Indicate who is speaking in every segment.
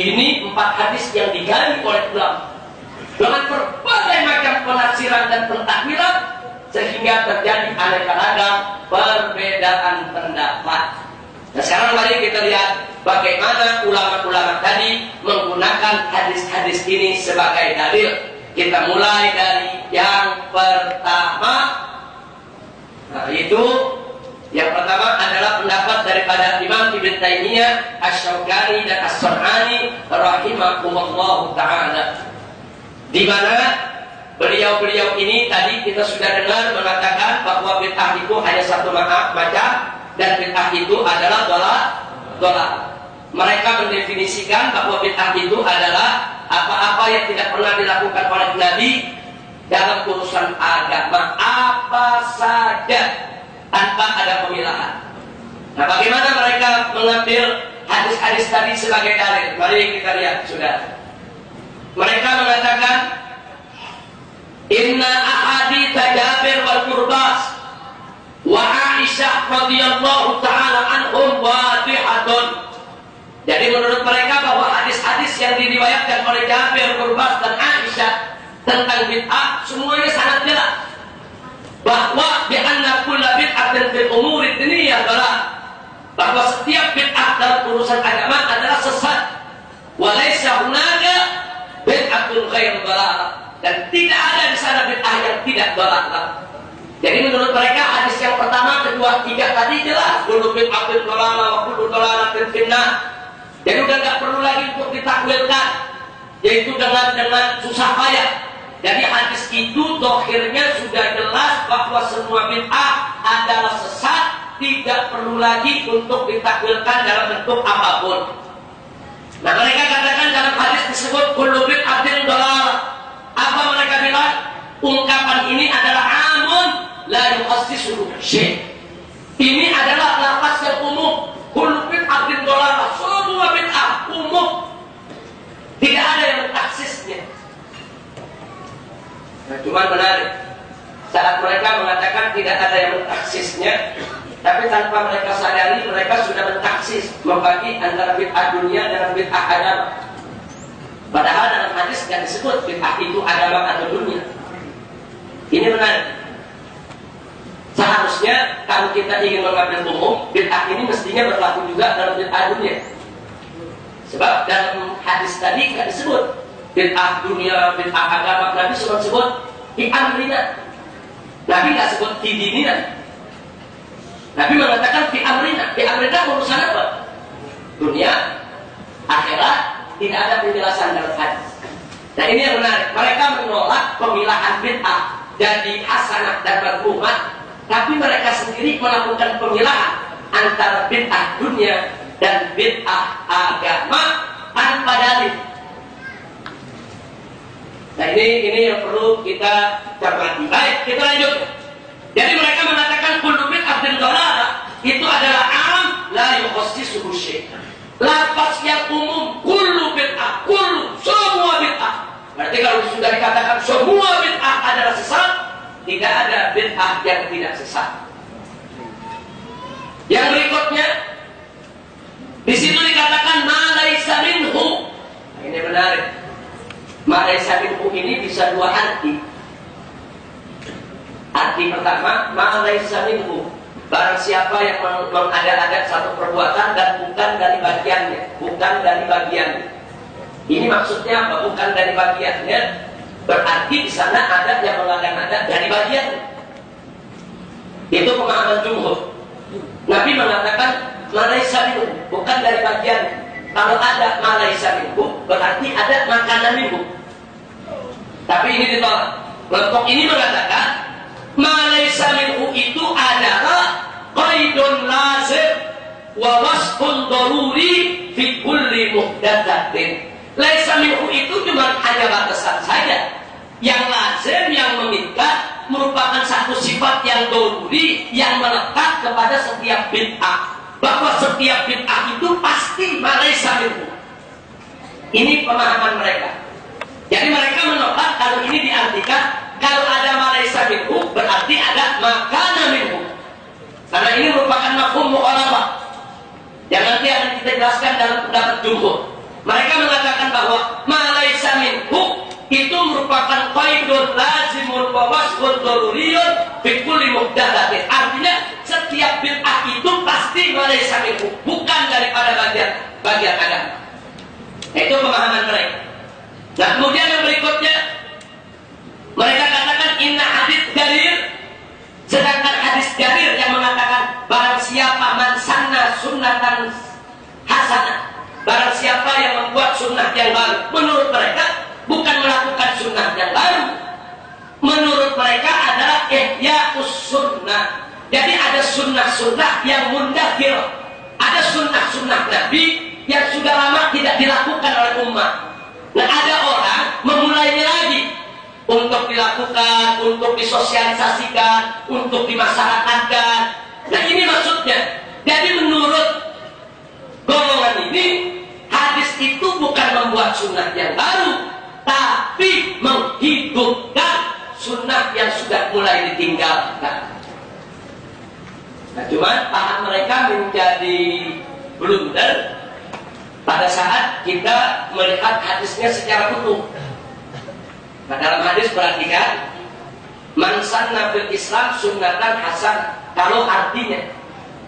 Speaker 1: Ini 4 hadis yang digali oleh ulama dengan berbagai macam penafsiran dan pentakwiran, sehingga terjadi aneka ragam perbedaan pendapat. Nah, sekarang mari kita lihat bagaimana ulama-ulama tadi menggunakan hadis-hadis ini sebagai dalil. Kita mulai dari yang pertama. Nah, itu yang pertama adalah pendapat daripada Imam Ibn Taimiyah, Asy-Syaukani dan As-San'ani rahimahumullah ta'ala, di mana beliau-beliau ini tadi kita sudah dengar mengatakan bahwa bid'ah itu hanya satu macam, dan bid'ah itu adalah dolal. Mereka mendefinisikan bahwa bid'ah itu adalah apa-apa yang tidak pernah dilakukan oleh Nabi dalam urusan agama, apa saja tanpa ada pemilahan. Nah, bagaimana mereka mengambil hadis-hadis tadi sebagai dalil? Mari kita lihat, sudah. Mereka mengatakan, inna ahaditsa Jabir wal Qurbas wa Aisyah radhiyallahu taala anhum wadihatun. Jadi menurut mereka bahwa hadis-hadis yang diriwayatkan oleh Jabir, Qurbas dan Aisyah tentang bid'ah semuanya sangat jelas, bahwa bi anna kullu bid'atin fil umuri diniyah adalah bahwa setiap bid'ah dalam urusan agama adalah sesat, wa laisa hunaka bid'atun ghairu dhalalah, dan tidak ada di sana bid'ah yang tidak dhalalah. Jadi menurut mereka hadis yang pertama, kedua, tiga tadi jelas, kullu bid'atin dhalalah wa kullu dhalalatin finnah. Jadi udah nggak perlu lagi untuk ditakwilkan, yaitu dengan susah payah. Jadi hadis itu dohirnya sudah jelas bahwa semua bid'ah adalah sesat, tidak perlu lagi untuk ditakwilkan dalam bentuk apapun. Nah, mereka katakan dalam hadis disebut kullu bid'atin dhalalah. Apa mereka bilang? Ungkapan ini adalah amun la yukhassisuhu syai'. Ini adalah lafaz yang umum. Kullu bid'atin dhalalah, semua bid'ah umum, tidak ada yang mentaksisnya. Nah, cuma menarik, saat mereka mengatakan tidak ada yang mentaksisnya, tapi tanpa mereka sadari mereka sudah mentaksis, membagi antara bid'ah dunia dengan bid'ah agama. Padahal dalam hadis tidak disebut bid'ah itu agama atau dunia. Ini menarik. Seharusnya kalau kita ingin mengambil umum, bid'ah ini mestinya berlaku juga dalam bid'ah dunia. Sebab dalam hadis tadi tidak disebut bid'ah dunia, bid'ah agama. Nabi cuma sebut di amrina. Nabi tidak sebut di dinina. Nabi mengatakan di amrina. Di amrina urusan apa? Dunia, akhirat, tidak ada penjelasan dalam hadis. Nah, ini yang menarik. Mereka menolak pemilahan bid'ah jadi hasanah dan makruhah, tapi mereka sendiri melakukan pemilahan antara bid'ah dunia dan bid'ah agama tanpa dalil. Nah, ini yang perlu kita cermati. Baik, kita lanjut. Jadi mereka mengatakan kullu bid'atin dhalalah itu adalah am la yukhassisuhu syai'. Lafaz yang umum, kullu bid'ah, kullu, semua bid'ah. Berarti kalau sudah dikatakan semua bid'ah adalah sesat, tidak ada bid'ah yang tidak sesat. Yang berikutnya, di situ dikatakan ma laisa minhu. Nah, ini menarik. Ma laisa minhu ini bisa dua arti. Arti pertama, ma laisa minhu, barang siapa yang mengada-ada satu perbuatan dan bukan dari bagiannya, bukan dari bagiannya. Ini maksudnya apa? Bukan dari bagiannya. Berarti di sana ada yang mengada-ngada dari bagian. Itu pemahaman jumhur. Nabi mengatakan malaisa minhu, bukan dari bagian. Kalau ada malaisa minhu, berarti ada makanan minhu. Tapi ini ditolak. Kelompok ini mengatakan malaisa minhu itu adalah qaidun lazim wa wasfun daruri fi kulli muhdatsatin. Laisa minhu itu cuma hanya batasan saja. Yang lazim, yang mengikat, merupakan satu sifat yang daruri, yang melekat kepada setiap bid'ah. Bahwa setiap bid'ah itu pasti laisa minhu. Ini pemahaman mereka. Jadi mereka menolak kalau ini diartikan kalau ada laisa minhu berarti ada makana minhu. Karena ini merupakan mafhum mukhalafah yang nanti akan kita jelaskan dalam pendapat jumhur. Mereka mengatakan bahwa malaisa minhu itu merupakan qaidun lazimun wa wasfun daruriyun fi kulli muhdatsatin. Artinya setiap bid'ah itu pasti malaisa minhu, bukan daripada bagian agama. Itu pemahaman mereka. Nah, kemudian yang berikutnya mereka katakan inna hadits jarir, sedangkan hadis jarir yang mengatakan barang siapa man sanna sunnatan hasanah, barang siapa yang membuat sunnah yang baru, menurut mereka bukan melakukan sunnah yang baru. Menurut mereka adalah ihya'us sunnah. Jadi ada sunnah-sunnah yang mundafir, ada sunnah-sunnah Nabi yang sudah lama tidak dilakukan oleh umat. Nah, ada orang memulainya lagi untuk dilakukan, untuk disosialisasikan, untuk dimasyarakatkan. Nah, ini maksudnya. Jadi menurut golongan ini, hadis itu bukan membuat sunnah yang baru, tapi menghidupkan sunnah yang sudah mulai ditinggalkan. Nah, cuman paham mereka menjadi blunder pada saat kita melihat hadisnya secara utuh. Nah, dalam hadis perhatikan, man sanna fil Islam sunnatan hasan. Kalau artinya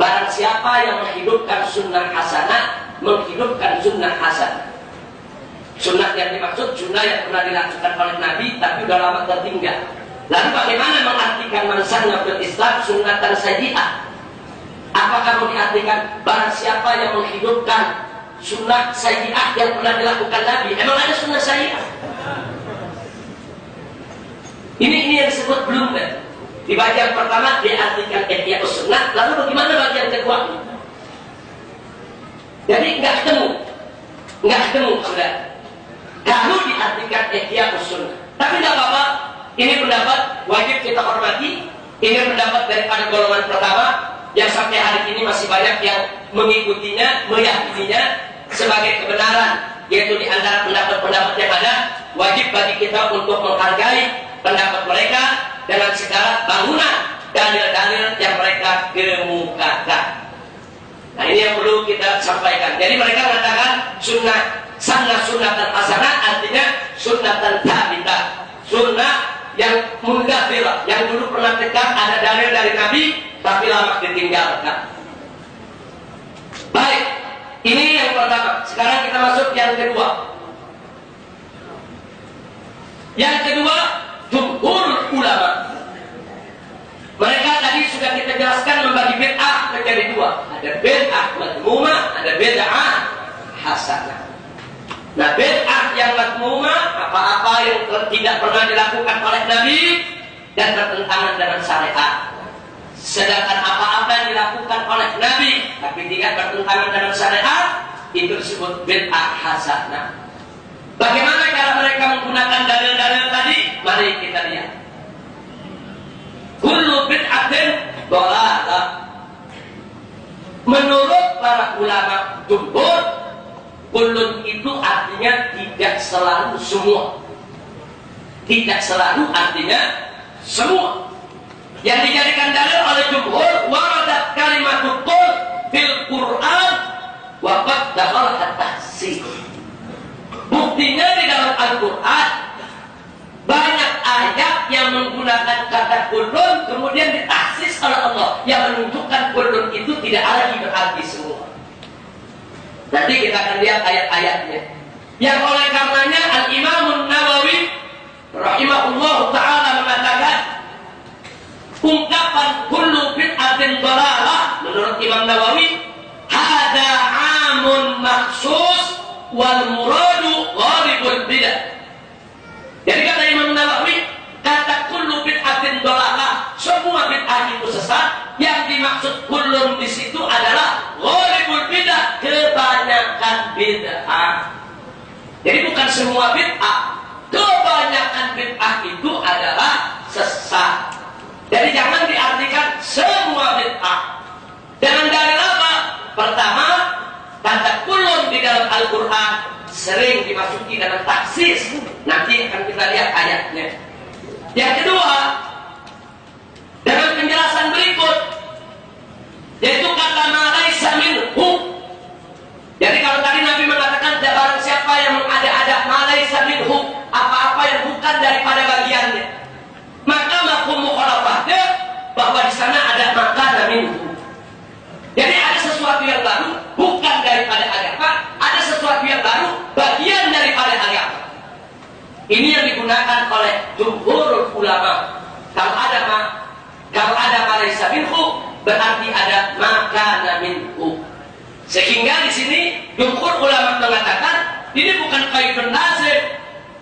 Speaker 1: barang siapa yang menghidupkan sunnah hasanah, menghidupkan sunnah hasanah. Sunnah yang dimaksud sunnah yang pernah dilakukan oleh Nabi tapi sudah lama tertinggal. Lalu bagaimana mengartikan man sanna fil Islam sunnatan sayyi'ah? Apakah mau diartikan barang siapa yang menghidupkan sunnah sayyi'ah yang pernah dilakukan Nabi? Emang ada sunnah sayyi'ah? Ini yang disebut blunder. Di bagian pertama diartikan ihya'us sunnah, lalu bagaimana bagian kedua? Jadi nggak ketemu, sudah. Kalau diartikan ihya'us sunnah, tapi nggak apa-apa. Ini pendapat wajib kita hormati. Ini pendapat daripada golongan pertama yang sampai hari ini masih banyak yang mengikutinya, meyakininya sebagai kebenaran, yaitu di antara pendapat-pendapat yang ada. Wajib bagi kita untuk menghargai pendapat mereka dengan segala bangunan dalil-dalil yang mereka kemukakan. Nah, ini yang perlu kita sampaikan. Jadi mereka mengatakan sunnatan hasanah artinya sunnatan thabitah, sunnah yang mundafirah, yang dulu pernah tegak, ada dalil dari Nabi tapi lama ditinggalkan. Baik, ini yang pertama. Sekarang kita masuk yang kedua. Yang kedua, jumhur ulama. Mereka tadi sudah kita jelaskan membagi bid'ah menjadi dua. Ada bid'ah madmumah, ada bid'ah hasanah. Nah, bid'ah yang madmumah, apa-apa yang tidak pernah dilakukan oleh Nabi dan bertentangan dengan syariat. Sedangkan apa-apa yang dilakukan oleh Nabi tapi tidak bertentangan dengan syariat, itu disebut bid'ah hasanah. Bagaimana cara mereka menggunakan dalil-dalil tadi? Mari kita lihat. Kullu bid'atin dhalalah. Menurut para ulama jumhur, kullun itu artinya tidak selalu semua. Tidak selalu artinya semua. Yang dijadikan dalil oleh jumhur, waradat kalimatut qul fil Qur'an wa qad dakhala at-tahsin. Buktinya di dalam Al-Quran banyak ayat yang menggunakan kata kullun kemudian ditahsis oleh Allah, yang menunjukkan kullun itu tidak lagi berarti semua. Nanti kita akan lihat ayat-ayatnya. Yang oleh karenanya Al-Imam Nawawi rahimahullah ta'ala mengatakan ungkapan kullu bid'atin dhalalah menurut Imam Nawawi hada amun maksus wal muradu ghalibul bidah. Jadi kata Imam Nawawi, kata kullu bid'atin dhalalah, semua bid'ah itu sesat. Yang dimaksud kullun di situ adalah ghalibul bidah, kebanyakan bid'ah. Jadi bukan semua bid'ah, kebanyakan bid'ah itu adalah sesat. Jadi jangan diartikan semua bid'ah. Dengan dalil apa? Pertama, kata kullun di dalam Al-Quran sering dimasuki dalam taksis. Nanti akan kita lihat ayatnya. Yang kedua, dengan penjelasan berikut, yaitu kata ma laisa minhu. Jadi kalau tadi Nabi mengatakan barang bahwa di sana ada makanan minhu. Jadi ada sesuatu yang baru bukan daripada agama, ada sesuatu yang baru bagian daripada agama. Ini yang digunakan oleh jumhur ulama. Kalau ada malaysa minhu berarti ada makanan minhu. Sehingga di sini jumhur ulama mengatakan ini bukan qaidun nazil,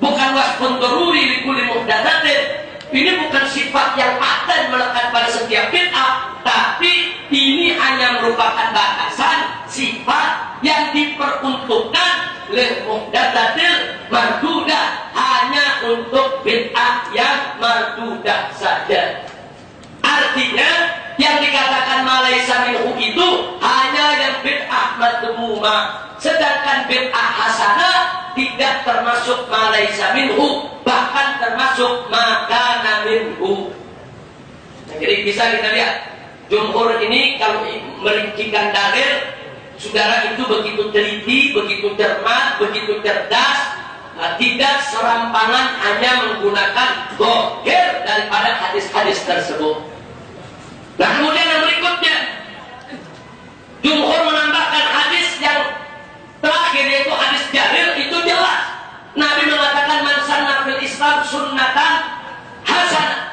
Speaker 1: bukan wasfun daruri li kulli muhdatsatin. Ini bukan sifat yang akan melekat pada setiap bid'ah, tapi ini hanya merupakan batasan sifat yang diperuntukkan lil muhdatsatil mardudah, hanya untuk bid'ah yang mardudah saja. Artinya yang dikatakan malaysa minhu itu hanya yang bid'ah madmumah, sedangkan bid'ah hasanah tidak termasuk malaysa minhu, bahkan termasuk makana minhu. Nah, jadi bisa kita lihat jumhur ini kalau merincikan dalil, saudara itu begitu teliti, begitu cermat, begitu cerdas, tidak serampangan hanya menggunakan zahir daripada hadis-hadis tersebut. Nah, kemudian yang berikutnya jumhur menambahkan hadis yang terakhir, yaitu hadis Jabir. Itu jelas Nabi mengatakan man sanna fil Islam sunnatan hasanah.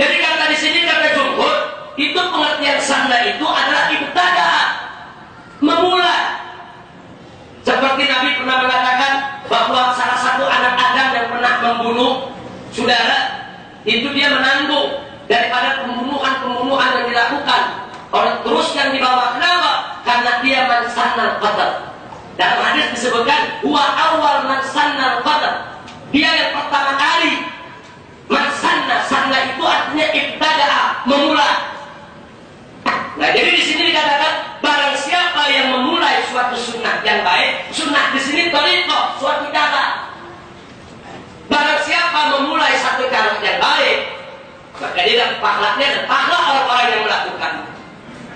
Speaker 1: Jadi kata di sini kata jumhur itu pengertian sanna itu adalah ibtada, memulai. Seperti Nabi pernah mengatakan bahwa salah satu anak Adam yang pernah membunuh saudara itu dia menanggung daripada pembunuhan yang dilakukan. Terus yang dibawa kenapa? Karena dia man sanna qadar. Dalam hadis disebutkan huwa awal man sanna qadar. Dia yang pertama kali man sanna itu artinya ibtada'a, memulai. Nah, jadi di sini dikatakan barang siapa yang memulai suatu sunnah yang baik, sunnah di sini thariqah, suatu cara. Barang siapa memulai satu cara yang baik, maka dia dapat pahalanya dan pahala orang-orang yang melakukan.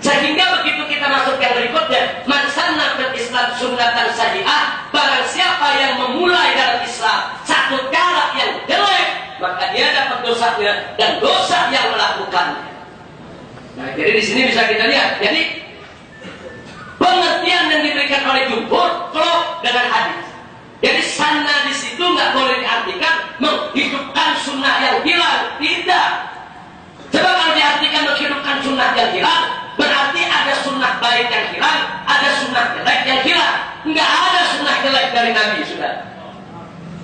Speaker 1: Sehingga begitu kita masuk yang berikutnya, man sanna fil Islam sunnatan sayyi'ah, barang siapa yang memulai dalam Islam satu cara yang jelek, maka dia dapat dosanya dan dosa yang melakukannya. Nah, jadi di sini bisa kita lihat. Jadi pengertian yang diberikan oleh jumhur klop dengan hadis. Jadi sanna di situ nggak boleh diartikan menghidupkan sunnah yang hilang, tidak. Coba kalau diartikan menghidupkan sunnah yang hilang, berarti ada sunnah baik yang hilang, ada sunnah jelek yang hilang. Nggak ada sunnah jelek dari Nabi, sudah.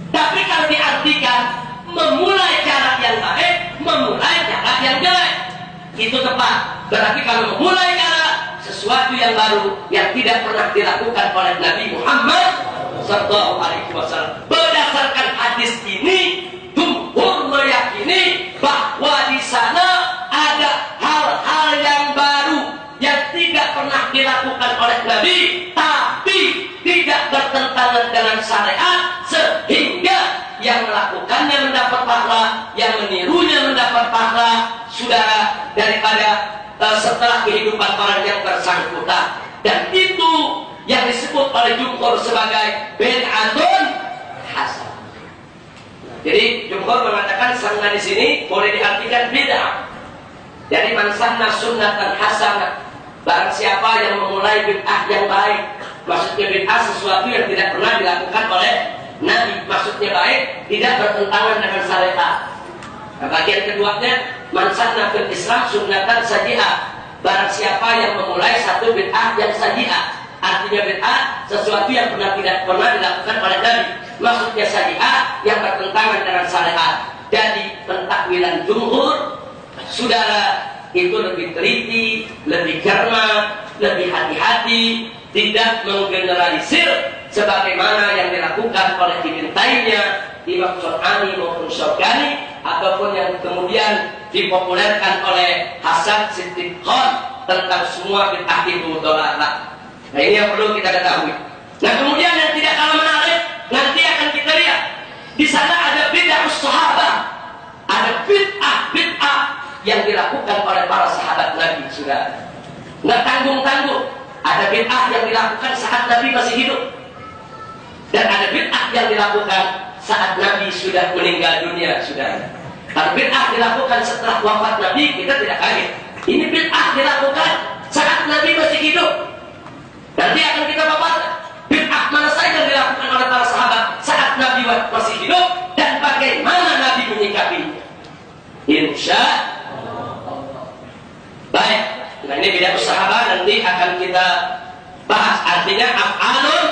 Speaker 1: Tapi kalau diartikan memulai cara yang baik, memulai cara yang jelek, itu tepat. Berarti kalau memulai cara sesuatu yang baru yang tidak pernah dilakukan oleh Nabi Muhammad sallallahu alaihi wasallam. Berdasarkan hadis ini, jumhur meyakini bahwa di sana ada hal-hal yang baru yang tidak pernah dilakukan oleh Nabi, tapi tidak bertentangan dengan syariat, sehingga yang melakukannya mendapat pahala, yang menirunya mendapat pahala, saudara, daripada setelah kehidupan orang yang bersangkutan. Dan itu yang disebut oleh jumhur sebagai bid'atun hasanah. Jadi jumhur mengatakan sanna di sini boleh diartikan bid'ah. Jadi man sanna sunnatan hasanah, barang siapa yang memulai bid'ah yang baik. Maksudnya bid'ah sesuatu yang tidak pernah dilakukan oleh Nabi. Maksudnya baik, tidak bertentangan dengan syariat. Nah, bagian keduanya, man sanna fil Islam sunnatan sayyi'ah, barang siapa yang memulai satu bid'ah yang sayyi'ah. Artinya bid'ah sesuatu yang tidak pernah dilakukan oleh Nabi. Maksudnya sayyi'ah yang bertentangan dengan syariat. Jadi pentakwilan jumhur, saudara, itu lebih teliti, lebih cermat, lebih hati-hati, tidak menggeneralisir sebagaimana yang dilakukan oleh ibintainya Imam Sun'ani maupun Syaukani, ataupun yang kemudian dipopulerkan oleh Hasan Siddiq Khan tentang semua bid'ah itu dhalalah. Nah, ini yang perlu kita ketahui. Nah, kemudian yang tidak kalah menarik, nanti akan kita lihat di sana ada bid'ah sahabat, ada bid'ah yang dilakukan oleh para sahabat Nabi, sudah nggak tanggung-tanggung. Ada bid'ah yang dilakukan saat Nabi masih hidup, dan ada bid'ah yang dilakukan saat Nabi sudah meninggal dunia, sudah. Kalau bid'ah dilakukan setelah wafat Nabi, kita tidak kaget. Ini bid'ah dilakukan saat Nabi masih hidup. Nanti akan kita paparkan bid'ah mana saja yang dilakukan oleh para sahabat saat Nabi masih hidup dan bagaimana Nabi menyikapinya. Insya Allah. Baik, nah ini bid'ah sahabat nanti akan kita bahas. Artinya af'alun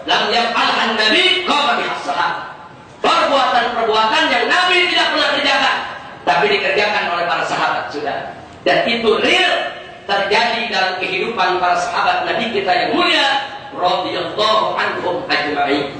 Speaker 1: lam yaf'alhan Nabi qama bihas sahabat. Perbuatan-perbuatan yang Nabi tidak pernah kerjakan, tapi dikerjakan oleh para sahabat, sudah. Dan itu real terjadi dalam kehidupan para sahabat Nabi kita yang mulia radhiyallahu anhum ajma'in.